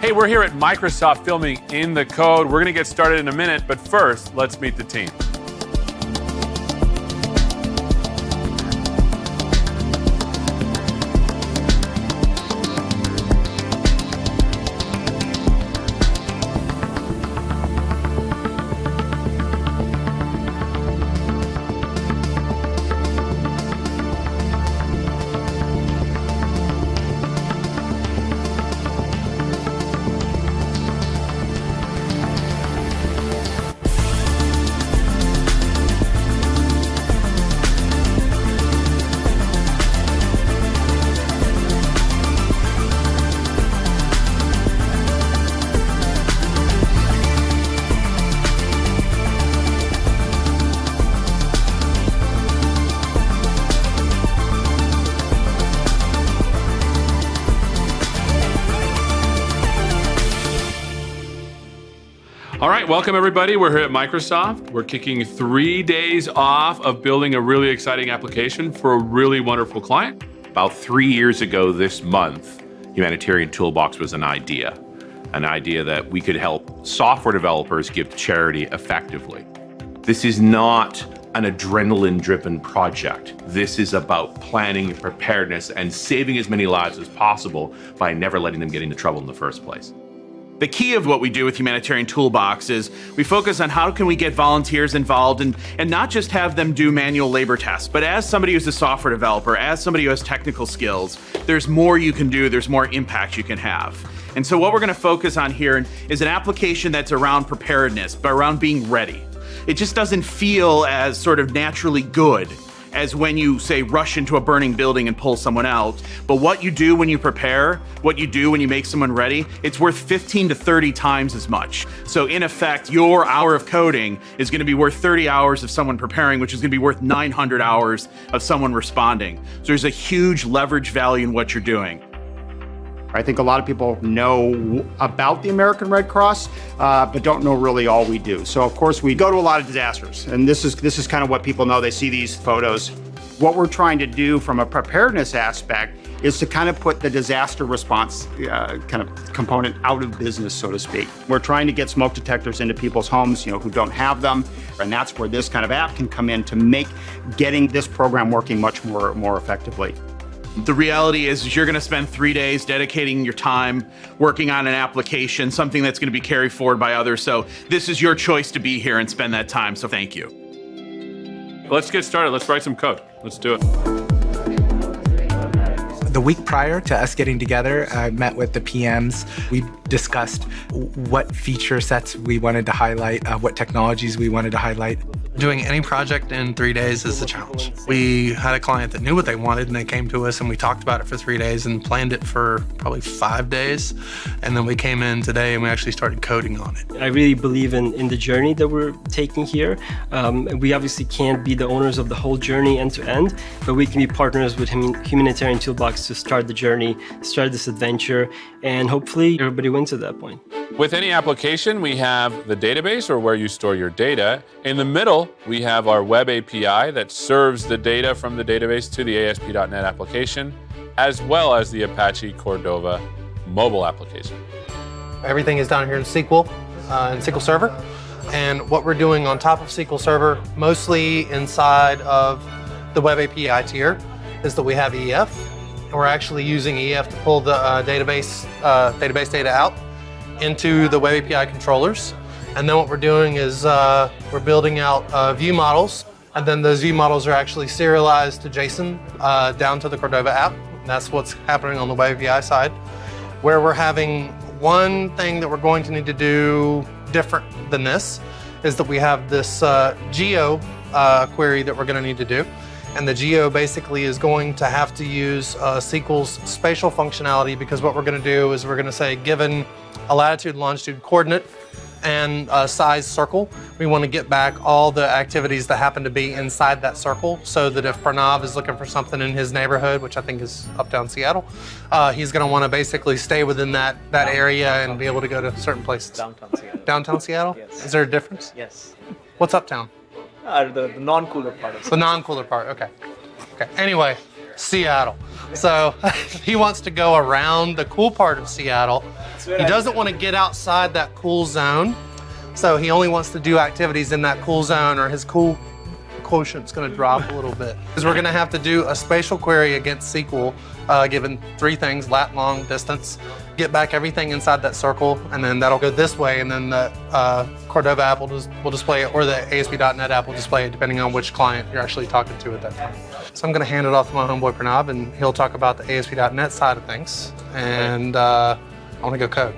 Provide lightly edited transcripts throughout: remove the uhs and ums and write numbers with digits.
Hey, we're here at Microsoft filming In the Code. We're going to get started in a minute, but first, let's meet the team. All right, welcome everybody. We're here at Microsoft. We're kicking 3 days off of building a really exciting application for a really wonderful client. About 3 years ago this month, Humanitarian Toolbox was an idea that we could help software developers give to charity effectively. This is not an adrenaline-driven project. This is about planning and preparedness and saving as many lives as possible by never letting them get into trouble in the first place. The key of what we do with Humanitarian Toolbox is we focus on how can we get volunteers involved and not just have them do manual labor tasks, but as somebody who's a software developer, as somebody who has technical skills, there's more you can do, there's more impact you can have. And so what we're gonna focus on here is an application that's around preparedness, but around being ready. It just doesn't feel as sort of naturally good as when you, say, rush into a burning building and pull someone out. But what you do when you prepare, what you do when you make someone ready, it's worth 15 to 30 times as much. So in effect, your hour of coding is gonna be worth 30 hours of someone preparing, which is gonna be worth 900 hours of someone responding. So there's a huge leverage value in what you're doing. I think a lot of people know about the American Red Cross, but don't know really all we do. So of course we go to a lot of disasters, and this is kind of what people know. They see these photos. What we're trying to do from a preparedness aspect is to kind of put the disaster response kind of component out of business, so to speak. We're trying to get smoke detectors into people's homes, who don't have them, and that's where this kind of app can come in to make getting this program working much more effectively. The reality is you're going to spend 3 days dedicating your time working on an application, something that's going to be carried forward by others. So this is your choice to be here and spend that time. So thank you. Let's get started. Let's write some code. Let's do it. The week prior to us getting together, I met with the PMs. We discussed what feature sets we wanted to highlight, what technologies we wanted to highlight. Doing any project in 3 days is a challenge. We had a client that knew what they wanted and they came to us and we talked about it for 3 days and planned it for probably 5 days. And then we came in today and we actually started coding on it. I really believe in the journey that we're taking here. We obviously can't be the owners of the whole journey end to end, but we can be partners with Humanitarian Toolbox to start the journey, start this adventure, and hopefully everybody wins at that point. With any application, we have the database, or where you store your data. In the middle, we have our web API that serves the data from the database to the ASP.NET application, as well as the Apache Cordova mobile application. Everything is down here in SQL Server. And what we're doing on top of SQL Server, mostly inside of the web API tier, is that we have EF. And we're actually using EF to pull the database data out into the web API controllers. And then what we're doing is we're building out view models, and then those view models are actually serialized to JSON down to the Cordova app. And that's what's happening on the web API side. Where we're having one thing that we're going to need to do different than this is that we have this geo query that we're going to need to do. And the geo basically is going to have to use SQL's spatial functionality, because what we're going to do is we're going to say, given a latitude, longitude coordinate, and a size circle, we want to get back all the activities that happen to be inside that circle, so that if Pranav is looking for something in his neighborhood, which I think is uptown Seattle, he's going to want to basically stay within that area and be able to go to certain places. Downtown Seattle. Downtown Seattle? Yes. Is there a difference? Yes. What's uptown? The non-cooler part of it. The non-cooler part, okay. Okay, anyway, Seattle. So he wants to go around the cool part of Seattle. He doesn't want to get outside that cool zone. So he only wants to do activities in that cool zone, or his cool quotient's going to drop a little bit. Because we're going to have to do a spatial query against SQL, given 3 things: lat, long, distance. Get back everything inside that circle, and then that'll go this way, and then the Cordova app will display it, or the ASP.NET app will display it, depending on which client you're actually talking to at that time. So I'm going to hand it off to my homeboy Pranav, and he'll talk about the ASP.NET side of things. And I want to go code.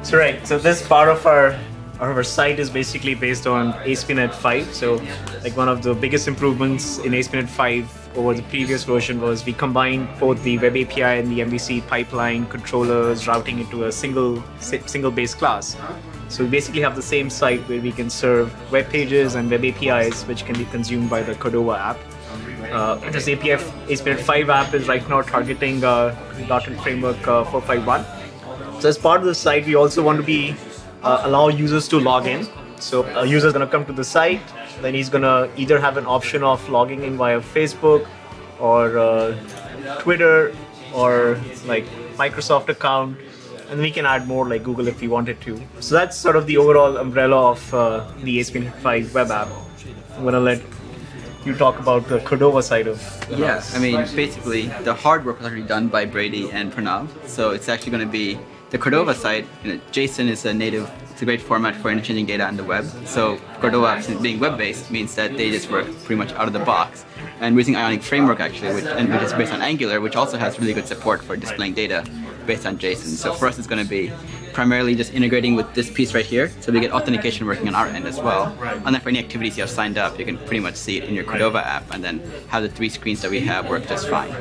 So right, so this part of our site is basically based on ASP.NET 5. So like one of the biggest improvements in ASP.NET 5 over the previous version was we combined both the web API and the MVC pipeline controllers, routing into a single base class. So we basically have the same site where we can serve web pages and web APIs which can be consumed by the Cordova app. This ASP.NET 5 app is right now targeting .NET Framework 4.5.1. So as part of the site, we also want to allow users to log in. So a user is going to come to the site, then he's going to either have an option of logging in via Facebook or Twitter or like Microsoft account, and we can add more like Google if we wanted to. So that's sort of the overall umbrella of the ASP.NET 5 web app. I'm going to let you talk about the Cordova side of the house. I mean, basically, the hard work was already done by Brady and Pranav, so it's actually going to be the Cordova side. JSON is it's a great format for interchanging data on the web. So Cordova, being web-based, means that they just work pretty much out of the box. And we're using Ionic Framework actually, which is based on Angular, which also has really good support for displaying data based on JSON. So for us, it's going to be primarily just integrating with this piece right here, so we get authentication working on our end as well. And then for any activities you have signed up, you can pretty much see it in your Cordova app, and then have the 3 screens that we have work just fine.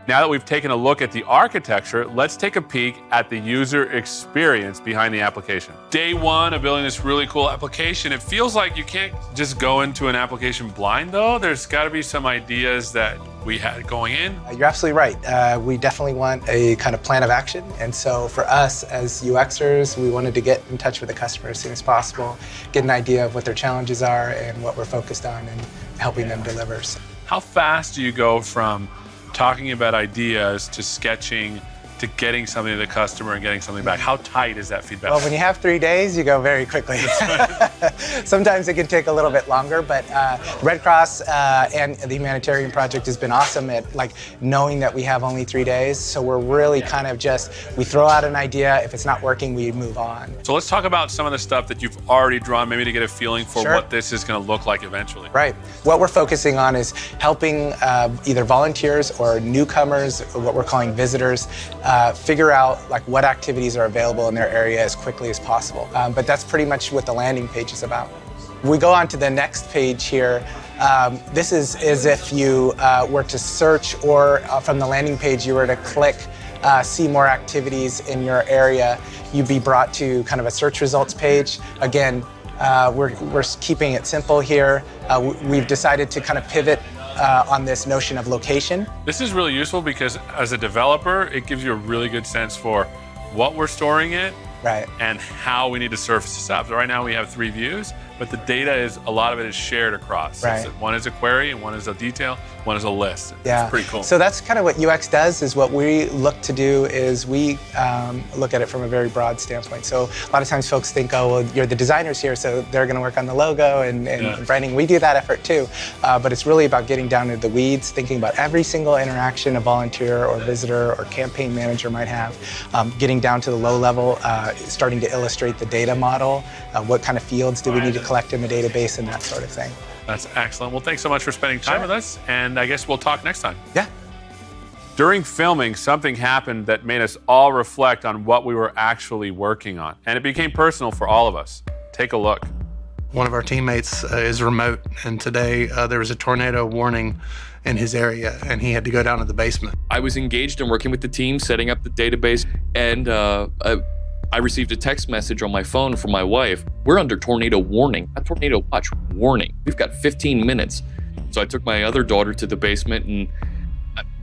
Now that we've taken a look at the architecture, let's take a peek at the user experience behind the application. Day one of building this really cool application, it feels like you can't just go into an application blind though. There's got to be some ideas that we had going in. You're absolutely right. We definitely want a kind of plan of action. And so for us as UXers, we wanted to get in touch with the customer as soon as possible, get an idea of what their challenges are and what we're focused on and helping them deliver. How fast do you go from talking about ideas to sketching to getting something to the customer and getting something back? How tight is that feedback? Well, when you have 3 days, you go very quickly. Sometimes it can take a little bit longer, but Red Cross and the Humanitarian Project has been awesome at knowing that we have only 3 days. So we're really kind of we throw out an idea. If it's not working, we move on. So let's talk about some of the stuff that you've already drawn, maybe to get a feeling for what this is going to look like eventually. Right. What we're focusing on is helping either volunteers or newcomers, or what we're calling visitors, figure out what activities are available in their area as quickly as possible. But that's pretty much what the landing page is about. We go on to the next page here. This is as if you were to search, or from the landing page you were to click see more activities in your area, you'd be brought to kind of a search results page. Again, we're keeping it simple here. We've decided to kind of pivot on this notion of location. This is really useful because as a developer, it gives you a really good sense for what we're storing it and how we need to surface this up. So right now we have 3 views, but the data a lot of it is shared across. One is a query, and one is a detail, one is a list. It's pretty cool. So that's kind of what UX does, is what we look to do is we look at it from a very broad standpoint. So a lot of times folks think, oh, well, you're the designers here, so they're going to work on the logo and branding. We do that effort too, but it's really about getting down to the weeds, thinking about every single interaction a volunteer or visitor or campaign manager might have, getting down to the low level, starting to illustrate the data model, what kind of fields do we need to collect in the database, and that sort of thing. That's excellent. Well, thanks so much for spending time with us, and I guess we'll talk next time. Yeah. During filming, something happened that made us all reflect on what we were actually working on, and it became personal for all of us. Take a look. One of our teammates is remote, and today there was a tornado warning in his area, and he had to go down to the basement. I was engaged in working with the team, setting up the database, and I received a text message on my phone from my wife. We're under tornado warning, a tornado watch warning. We've got 15 minutes. So I took my other daughter to the basement, and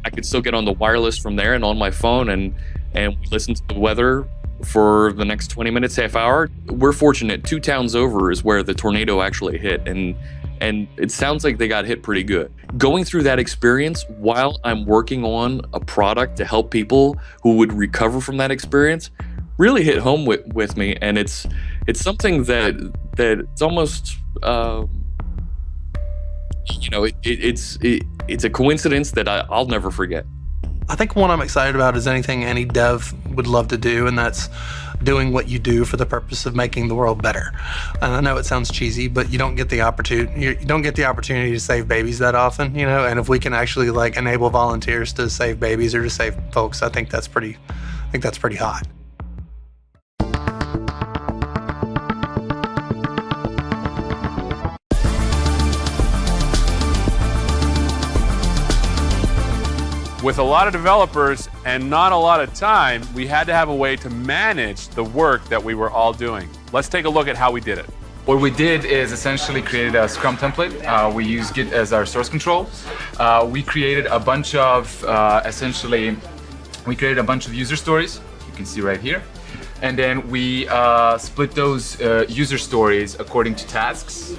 I could still get on the wireless from there and on my phone, and we listened to the weather for the next 20 minutes, half hour. We're fortunate, 2 towns over is where the tornado actually hit, and and it sounds like they got hit pretty good. Going through that experience while I'm working on a product to help people who would recover from that experience really hit home with me, and it's something that it's almost it's a coincidence that I'll never forget. I think one I'm excited about is anything any dev would love to do, and that's doing what you do for the purpose of making the world better. And I know it sounds cheesy, but you don't get the opportunity to save babies that often, you know. And if we can actually like enable volunteers to save babies or to save folks, I think that's pretty hot. With a lot of developers and not a lot of time, we had to have a way to manage the work that we were all doing. Let's take a look at how we did it. What we did is essentially created a Scrum template. We use Git as our source control. We created a bunch of, user stories. You can see right here. And then we split those user stories according to tasks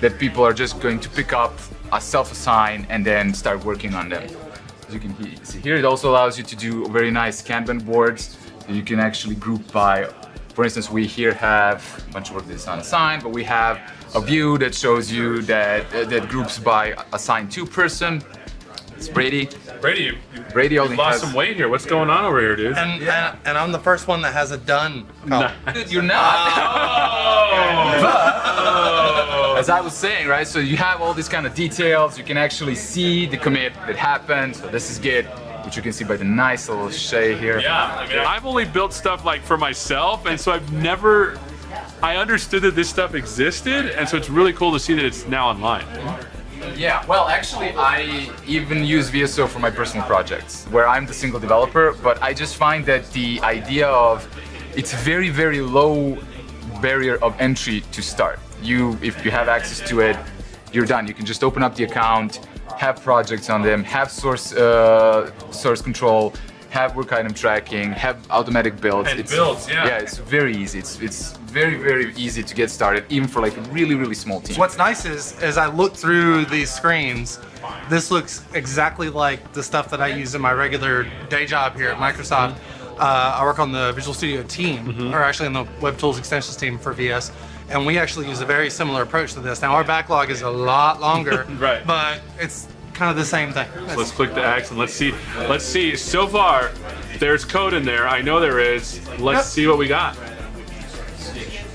that people are just going to pick up, self-assign, and then start working on them. As you can see here, it also allows you to do very nice Kanban boards that you can actually group by. For instance, we here have a bunch of work that's unassigned, but we have a view that shows you that groups by assigned to person. It's Brady. Brady, Brady you lost some weight here. What's going on over here, dude? And I'm the first one that has a done column. Dude, you're not. As I was saying, right? So you have all these kind of details. You can actually see the commit that happened. So this is Git, which you can see by the nice little shade here. Yeah, I mean, I've only built stuff like for myself, and so I understood that this stuff existed, and so it's really cool to see that it's now online. Yeah, well, actually, I even use VSO for my personal projects, where I'm the single developer, but I just find that the idea of it's very, very low barrier of entry to start. If you have access to it, you're done. You can just open up the account, have projects on them, have source control, have work item tracking, have automatic builds. Yeah, it's very easy. It's very, very easy to get started, even for like a really, really small team. What's nice is, as I look through these screens, this looks exactly like the stuff that I use in my regular day job here at Microsoft. I work on the Visual Studio team, or actually in the Web Tools Extensions team for VS. And we actually use a very similar approach to this. Now our backlog is a lot longer, right, but it's kind of the same thing. So let's click the X and let's see. So far, there's code in there. I know there is. Let's see what we got.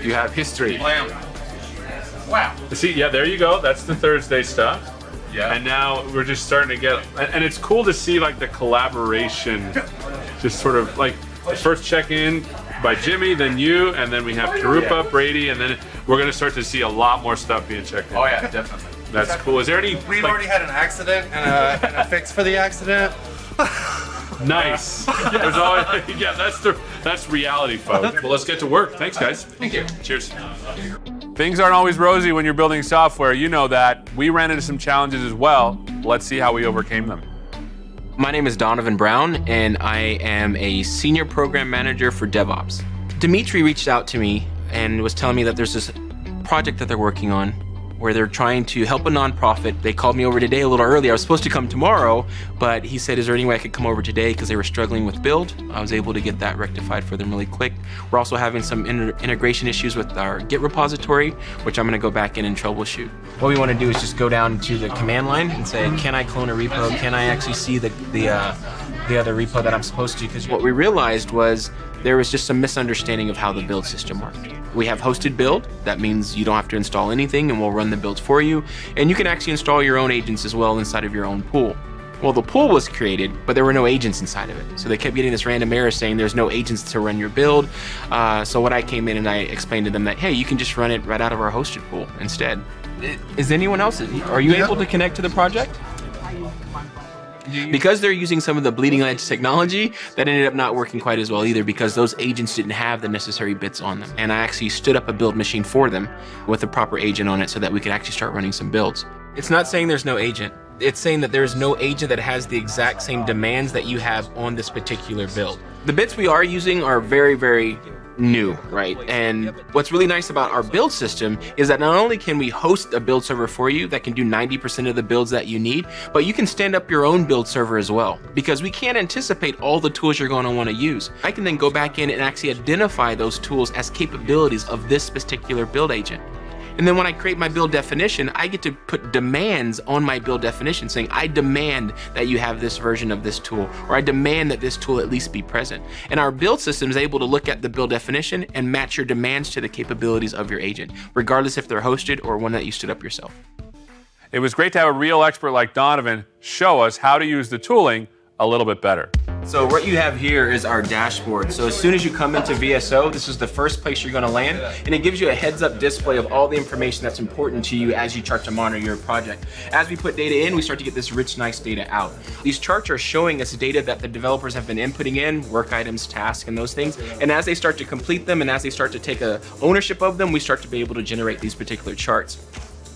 You have history. Wow. See, yeah, there you go. That's the Thursday stuff. Yeah. And now we're just starting to get, and it's cool to see like the collaboration, just sort of like the first check-in by Jimmy, then you, and then we have Karupa, Brady, and then we're going to start to see a lot more stuff being checked in. Oh yeah, definitely. That's cool. Is there any? We've already had an accident and a fix for the accident. Nice. There's always, that's reality, folks. Well, let's get to work. Thanks, guys. Thank you. Cheers. Things aren't always rosy when you're building software. You know that. We ran into some challenges as well. Let's see how we overcame them. My name is Donovan Brown, and I am a senior program manager for DevOps. Dimitri reached out to me and was telling me that there's this project that they're working on where they're trying to help a nonprofit. They called me over today a little early. I was supposed to come tomorrow, but he said, is there any way I could come over today because they were struggling with build? I was able to get that rectified for them really quick. We're also having some integration issues with our Git repository, which I'm going to go back in and troubleshoot. What we want to do is just go down to the command line and say, can I clone a repo? Can I actually see the other repo that I'm supposed to? Because what we realized was there was just some misunderstanding of how the build system worked. We have hosted build. That means you don't have to install anything and we'll run the builds for you. And you can actually install your own agents as well inside of your own pool. Well, the pool was created, but there were no agents inside of it. So they kept getting this random error saying there's no agents to run your build. So when I came in and I explained to them that, hey, you can just run it right out of our hosted pool instead. Is anyone else, are you able to connect to the project? Because they're using some of the bleeding edge technology, that ended up not working quite as well either because those agents didn't have the necessary bits on them. And I actually stood up a build machine for them with the proper agent on it so that we could actually start running some builds. It's not saying there's no agent. It's saying that there's no agent that has the exact same demands that you have on this particular build. The bits we are using are very, very new, right? And what's really nice about our build system is that not only can we host a build server for you that can do 90% of the builds that you need, but you can stand up your own build server as well, because we can't anticipate all the tools you're going to want to use. I can then go back in and actually identify those tools as capabilities of this particular build agent. And then when I create my build definition, I get to put demands on my build definition saying, I demand that you have this version of this tool, or I demand that this tool at least be present. And our build system is able to look at the build definition and match your demands to the capabilities of your agent, regardless if they're hosted or one that you stood up yourself. It was great to have a real expert like Donovan show us how to use the tooling a little bit better. So what you have here is our dashboard. So as soon as you come into VSO, this is the first place you're going to land, and it gives you a heads-up display of all the information that's important to you as you start to monitor your project. As we put data in, we start to get this rich, nice data out. These charts are showing us data that the developers have been inputting in, work items, tasks, and those things. And as they start to complete them and as they start to take ownership of them, we start to be able to generate these particular charts.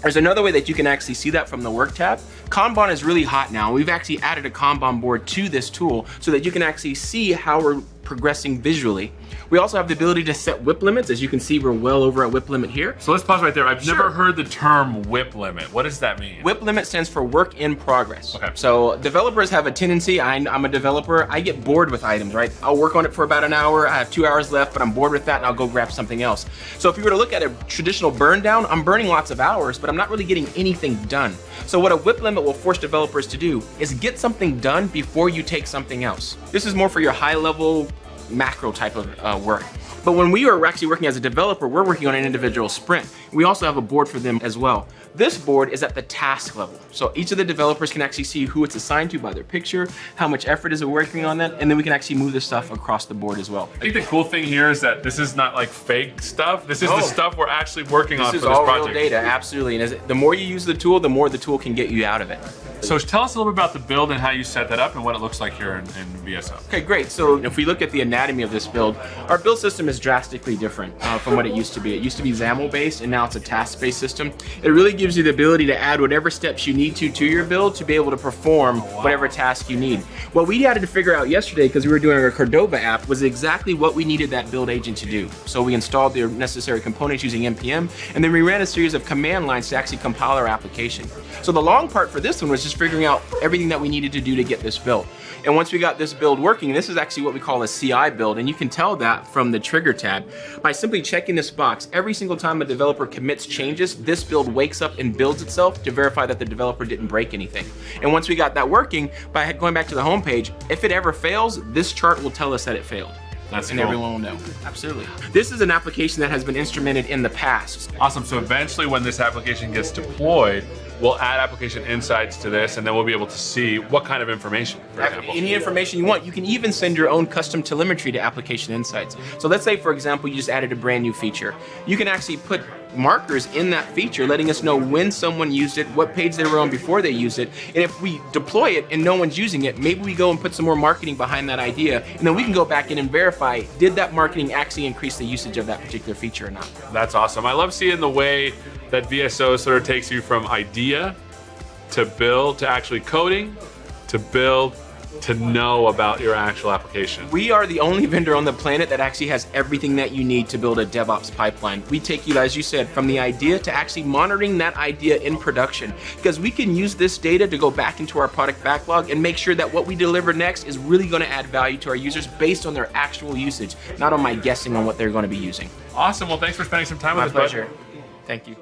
There's another way that you can actually see that from the work tab. Kanban is really hot now. We've actually added a Kanban board to this tool so that you can actually see how we're progressing visually. We also have the ability to set WIP limits. As you can see, we're well over at WIP limit here. So let's pause right there. I've never heard the term WIP limit. What does that mean? WIP limit stands for work in progress. Okay. So developers have a tendency, I'm a developer, I get bored with items, right? I'll work on it for about an hour, I have 2 hours left, but I'm bored with that and I'll go grab something else. So if you were to look at a traditional burn down, I'm burning lots of hours, but I'm not really getting anything done. So what a WIP limit will force developers to do is get something done before you take something else. This is more for your high level macro type of work. But when we are actually working as a developer, we're working on an individual sprint. We also have a board for them as well. This board is at the task level. So each of the developers can actually see who it's assigned to by their picture, how much effort is it working on that, and then we can actually move this stuff across the board as well. I think the cool thing here is that this is not like fake stuff. This is the stuff we're actually working on for this project. This is all real data, absolutely. And the more you use the tool, the more the tool can get you out of it. So tell us a little bit about the build and how you set that up and what it looks like here in VSO. Okay, great. So if we look at the anatomy of this build, our build system is drastically different from what it used to be. It used to be XAML based and now it's a task-based system. It really gives you the ability to add whatever steps you need to your build to be able to perform whatever task you need. What we had to figure out yesterday, because we were doing our Cordova app, was exactly what we needed that build agent to do. So we installed the necessary components using NPM, and then we ran a series of command lines to actually compile our application. So the long part for this one was just figuring out everything that we needed to do to get this built. And once we got this build working, this is actually what we call a CI build, and you can tell that from the trigger tab. By simply checking this box, every single time a developer commits changes, this build wakes up and builds itself to verify that the developer didn't break anything. And once we got that working, by going back to the home page, if it ever fails, this chart will tell us that it failed. That's and cool. Everyone will know. Absolutely. This is an application that has been instrumented in the past. Awesome. So eventually when this application gets deployed, we'll add application insights to this, and then we'll be able to see what kind of information, for example. Any information you want. You can even send your own custom telemetry to application insights. So let's say, for example, you just added a brand new feature. You can actually put markers in that feature letting us know when someone used it, what page they were on before they used it, and if we deploy it and no one's using it, maybe we go and put some more marketing behind that idea, and then we can go back in and verify, did that marketing actually increase the usage of that particular feature or not? That's awesome. I love seeing the way that VSO sort of takes you from idea to build to actually coding to build to know about your actual application. We are the only vendor on the planet that actually has everything that you need to build a DevOps pipeline. We take you, as you said, from the idea to actually monitoring that idea in production, because we can use this data to go back into our product backlog and make sure that what we deliver next is really going to add value to our users based on their actual usage, not on my guessing on what they're going to be using. Awesome. Well, thanks for spending some time with us. My pleasure. Thank you.